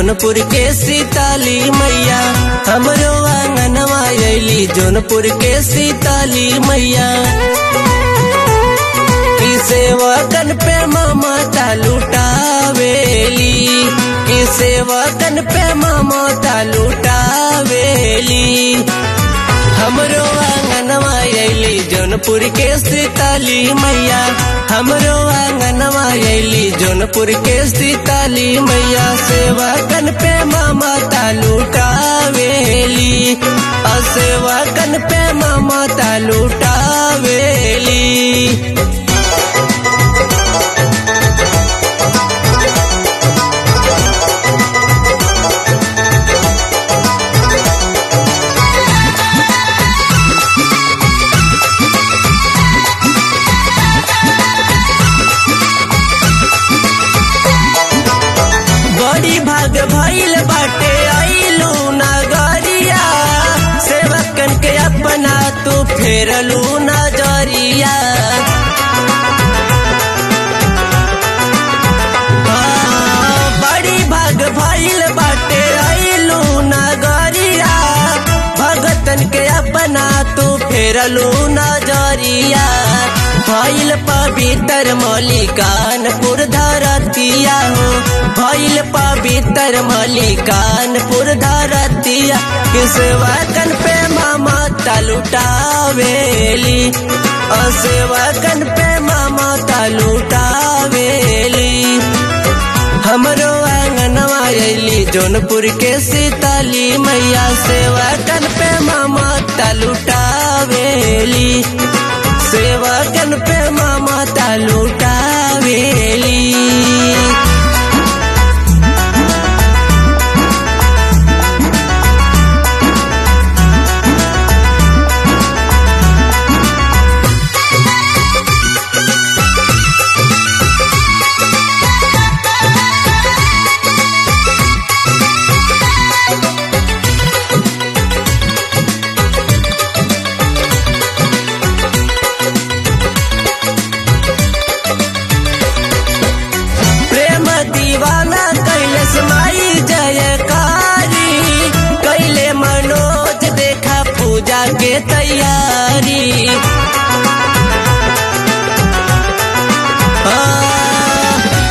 जौनपुर के सीताली मैया हमरो आंगनवा अइली जौनपुर के सीताली मैया की सेवकन पे ममता लुटावेली की सेवकन पे ममता लुटावेली हमरो आंगनवा अइली जौनपुर के सीताली मैया हमरो आंगनवा अइली जौनपुर के सीताली मैया सेवकन पे ममता लुटावेली सेवकन पे ममता लुटावेली। बड़ी भाग भइल बाटे आइलू नगरिया सेवकन के अपना तू फेरलू नजरिया बड़ी भाग भइल बाटे आइलू नगरिया भगतन के अपना तू फेरलू नजरिया भइल पवित्र मलिकानपुर धरतिया हो भइल पवित्र मलिकानपुर धरतिया सेवकन पे ममता लुटावेली सेवकन पे ममता लुटावेली हमरो आंगनवा अइली जौनपुर के सीताली मैया सेवकन पे ममता लुटावेली सेवकन पे ममता लुटावेली। दीवाना कैलस माई जयकारी कैले मनोज देखा पूजा के तैयारी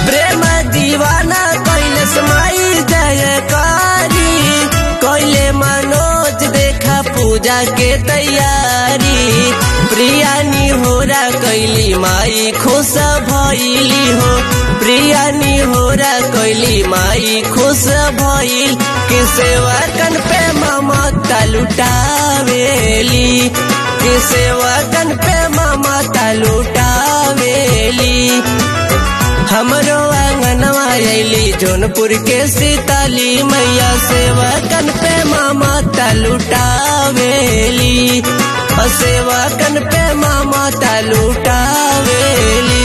प्रेम दीवाना कैलस माई जयकारी कैले मनोज देखा पूजा के तैयारी प्रियानी होरा कैली माई खुश भइली हो प्रियानी होरा कैली माई खुश भइल कि सेवकन पे ममता लुटावेली कि सेवकन पे ममता लुटावेली हमरो आंगनवा अइली जौनपुर के सीताली मैया सेवकन पे ममता लुटावेली सेवकन पे ममता लुटावेली।